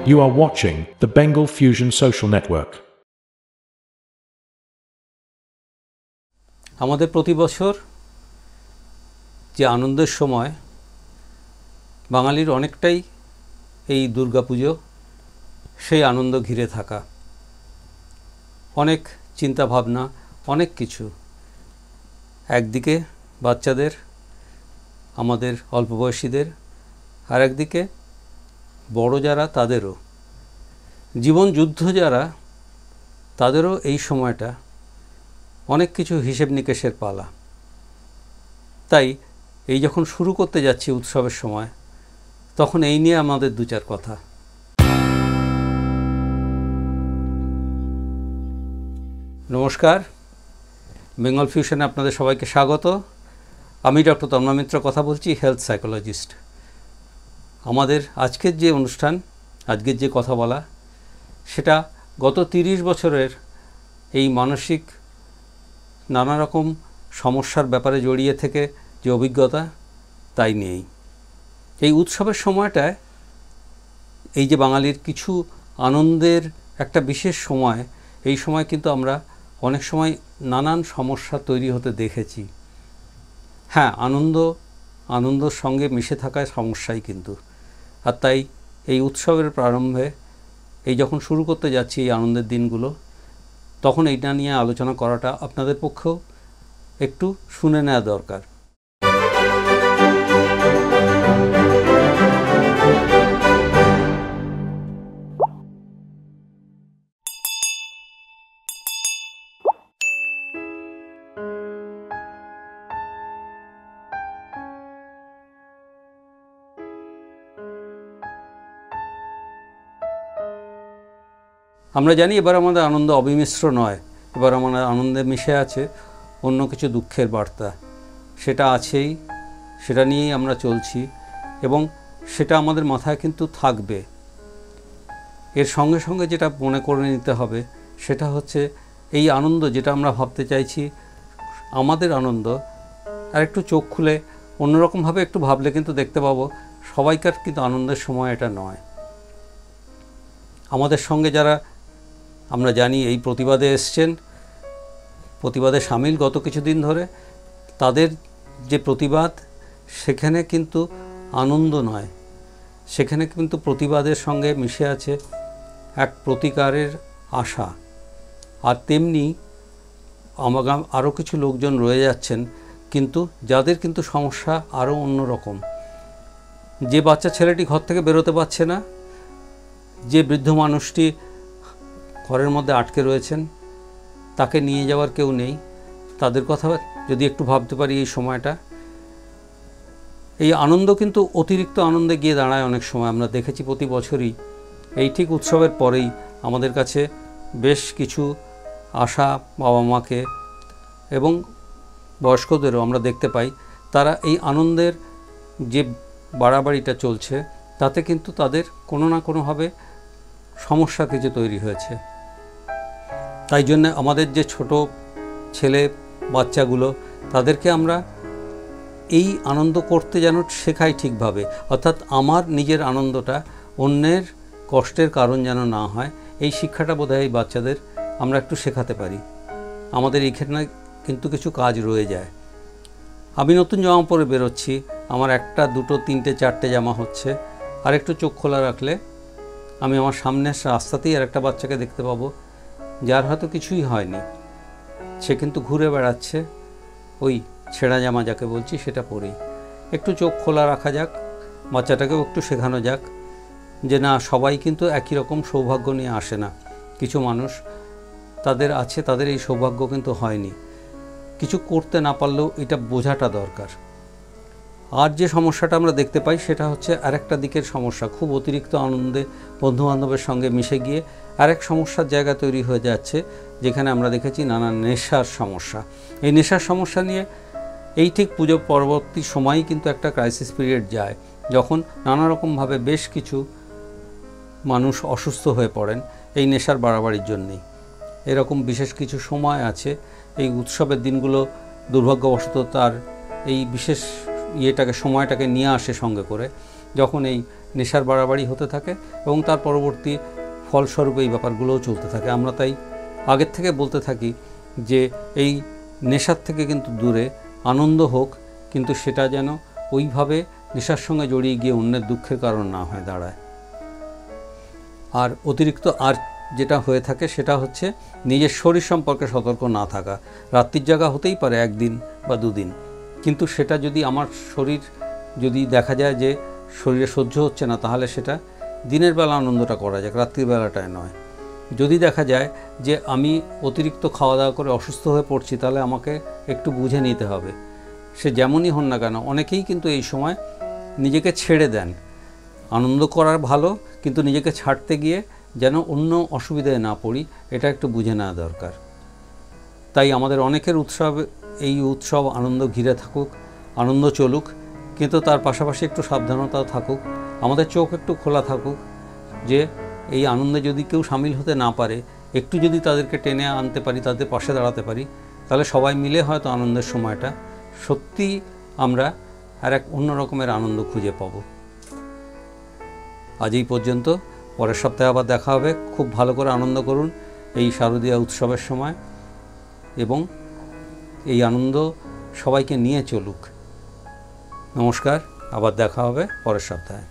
You are watching the Bengal Fusion Social Network. আমাদের প্রতি বছর যে আনন্দের সময় বাঙালির অনেকটাই এই দুর্গাপুজো, সেই আনন্দ ঘিরে থাকা, অনেক চিন্তা ভাবনা, অনেক কিছু। একদিকে বাচ্চাদের, আমাদের অল্প বয়সীদের, আর একদিকে বড় যারা তাদেরও, জীবন যুদ্ধ যারা তাদেরও এই সময়টা অনেক কিছু হিসেব নিকেশের পালা। তাই এই যখন শুরু করতে যাচ্ছি উৎসবের সময়, তখন এই নিয়ে আমাদের দু চার কথা। নমস্কার, বেঙ্গল ফিউশনে আপনাদের সবাইকে স্বাগত। আমি ডক্টর তন্ময় মিত্র কথা বলছি, হেলথ সাইকোলজিস্ট। আমাদের আজকের যে অনুষ্ঠান, আজকের যে কথা বলা, সেটা গত 30 বছরের এই মানসিক নানা রকম সমস্যার ব্যাপারে জড়িয়ে থেকে যে অভিজ্ঞতা, তাই নিয়েই। এই উৎসবের সময়টায় এই যে বাঙালির কিছু আনন্দের একটা বিশেষ সময়, এই সময় কিন্তু আমরা অনেক সময় নানান সমস্যা তৈরি হতে দেখেছি। হ্যাঁ, আনন্দর সঙ্গে মিশে থাকায় সমস্যাই কিন্তু। আর তাই এই উৎসবের প্রারম্ভে, এই যখন শুরু করতে যাচ্ছি এই আনন্দের দিনগুলো, তখন এইটা নিয়ে আলোচনা করাটা আপনাদের পক্ষেও একটু শুনে নেওয়া দরকার। আমরা জানি এবার আমাদের আনন্দ অবিমিশ্র নয়, এবার আমাদের আনন্দে মিশে আছে অন্য কিছু দুঃখের বার্তা। সেটা আছেই, সেটা নিয়েই আমরা চলছি এবং সেটা আমাদের মাথায় কিন্তু থাকবে। এর সঙ্গে সঙ্গে যেটা মনে করে নিতে হবে, সেটা হচ্ছে এই আনন্দ যেটা আমরা ভাবতে চাইছি আমাদের আনন্দ, আর একটু চোখ খুলে অন্যরকমভাবে একটু ভাবলে কিন্তু দেখতে পাবো সবাইকার কিন্তু আনন্দের সময় এটা নয়। আমাদের সঙ্গে যারা আমরা জানি এই প্রতিবাদে এসছেন, প্রতিবাদে সামিল গত কিছুদিন ধরে, তাদের যে প্রতিবাদ, সেখানে কিন্তু আনন্দ নয়, সেখানে কিন্তু প্রতিবাদের সঙ্গে মিশে আছে এক প্রতিকারের আশা। আর তেমনি আরও কিছু লোকজন রয়ে যাচ্ছেন কিন্তু যাদের কিন্তু সমস্যা আরও অন্যরকম। যে বাচ্চা ছেলেটি ঘর থেকে বেরোতে পারছে না, যে বৃদ্ধ মানুষটি ঘরের মধ্যে আটকে রয়েছেন, তাকে নিয়ে যাওয়ার কেউ নেই, তাদের কথা যদি একটু ভাবতে পারি এই সময়টা। এই আনন্দ কিন্তু অতিরিক্ত আনন্দে গিয়ে দাঁড়ায় অনেক সময়। আমরা দেখেছি প্রতি বছরই এই ঠিক উৎসবের পরেই আমাদের কাছে বেশ কিছু আশা বাবা মাকে এবং বয়স্কদেরও আমরা দেখতে পাই, তারা এই আনন্দের যে বাড়াবাড়িটা চলছে, তাতে কিন্তু তাদের কোনো না কোনোভাবে সমস্যা কিছু তৈরি হয়েছে। তাই জন্য আমাদের যে ছোট ছেলে বাচ্চাগুলো, তাদেরকে আমরা এই আনন্দ করতে যেন শেখাই ঠিকভাবে, অর্থাৎ আমার নিজের আনন্দটা অন্যের কষ্টের কারণ যেন না হয়, এই শিক্ষাটা বোধহয় এই বাচ্চাদের আমরা একটু শেখাতে পারি। আমাদের এইখানে কিন্তু কিছু কাজ রয়ে যায়। আমি নতুন জামা পরে বেরোচ্ছি, আমার একটা দুটো তিনটে চারটে জামা হচ্ছে, আর একটু চোখ খোলা রাখলে আমি আমার সামনের রাস্তাতেই আর একটা বাচ্চাকে দেখতে পাবো, যার হয়তো কিছুই হয়নি, সে কিন্তু ঘুরে বেড়াচ্ছে ওই ছেঁড়া জামা যাকে বলছি সেটা পরেই। একটু চোখ খোলা রাখা যাক, বাচ্চাটাকেও একটু শেখানো যাক যে না, সবাই কিন্তু একই রকম সৌভাগ্য নিয়ে আসে না। কিছু মানুষ তাদের আছে, তাদের এই সৌভাগ্য কিন্তু হয়নি। কিছু করতে না পারলেও এটা বোঝাটা দরকার। আর যে সমস্যাটা আমরা দেখতে পাই, সেটা হচ্ছে আরেকটা দিকের সমস্যা। খুব অতিরিক্ত আনন্দে বন্ধুবান্ধবের সঙ্গে মিশে গিয়ে আরেক সমস্যার জায়গা তৈরি হয়ে যাচ্ছে, যেখানে আমরা দেখেছি নানা নেশার সমস্যা। এই নেশার সমস্যা নিয়ে এই ঠিক পুজো পরবর্তী সময়ই কিন্তু একটা ক্রাইসিস পিরিয়ড যায়, যখন নানা রকমভাবে বেশ কিছু মানুষ অসুস্থ হয়ে পড়েন এই নেশার বাড়াবাড়ির জন্যেই। এরকম বিশেষ কিছু সময় আছে, এই উৎসবের দিনগুলো দুর্ভাগ্যবশত তার এই বিশেষ সময়টাকে নিয়ে আসে সঙ্গে করে, যখন এই নেশার বাড়াবাড়ি হতে থাকে এবং তার পরবর্তী ফলস্বরূপ এই ব্যাপারগুলোও চলতে থাকে। আমরা তাই আগের থেকে বলতে থাকি যে এই নেশার থেকে কিন্তু দূরে আনন্দ হোক, কিন্তু সেটা যেন ওইভাবে নেশার সঙ্গে জড়িয়ে গিয়ে অন্যের দুঃখের কারণ না হয়ে দাঁড়ায়। আর অতিরিক্ত আর যেটা হয়ে থাকে সেটা হচ্ছে নিজের শরীর সম্পর্কে সতর্ক না থাকা। রাত্রির জাগা হতেই পারে একদিন বা দুদিন, কিন্তু সেটা যদি আমার শরীর যদি দেখা যায় যে শরীরে সহ্য হচ্ছে না, তাহলে সেটা দিনের বেলা আনন্দটা করা যাক, রাত্রির বেলাটায় নয়। যদি দেখা যায় যে আমি অতিরিক্ত খাওয়া দাওয়া করে অসুস্থ হয়ে পড়ছি, তাহলে আমাকে একটু বুঝে নিতে হবে। সে যেমনই হন না কেন, অনেকেই কিন্তু এই সময় নিজেকে ছেড়ে দেন। আনন্দ করার ভালো, কিন্তু নিজেকে ছাড়তে গিয়ে যেন অন্য অসুবিধায় না পড়ি, এটা একটু বুঝে নেওয়া দরকার। তাই আমাদের অনেকের এই উৎসব আনন্দ ঘিরে থাকুক, আনন্দ চলুক, কিন্তু তার পাশাপাশি একটু সাবধানতাও থাকুক। আমাদের চোখ একটু খোলা থাকুক যে এই আনন্দে যদি কেউ সামিল হতে না পারে, একটু যদি তাদেরকে টেনে আনতে পারি, তাদের পাশে দাঁড়াতে পারি, তাহলে সবাই মিলে হয়তো আনন্দের সময়টা সত্যিই আমরা আর এক অন্য রকমের আনন্দ খুঁজে পাব। আজ এই পর্যন্ত, পরের সপ্তাহে আবার দেখা হবে। খুব ভালো করে আনন্দ করুন এই শারদীয়া উৎসবের সময়, এবং এই আনন্দ সবাইকে নিয়ে চলুক। নমস্কার, আবার দেখা হবে পরের সপ্তাহে।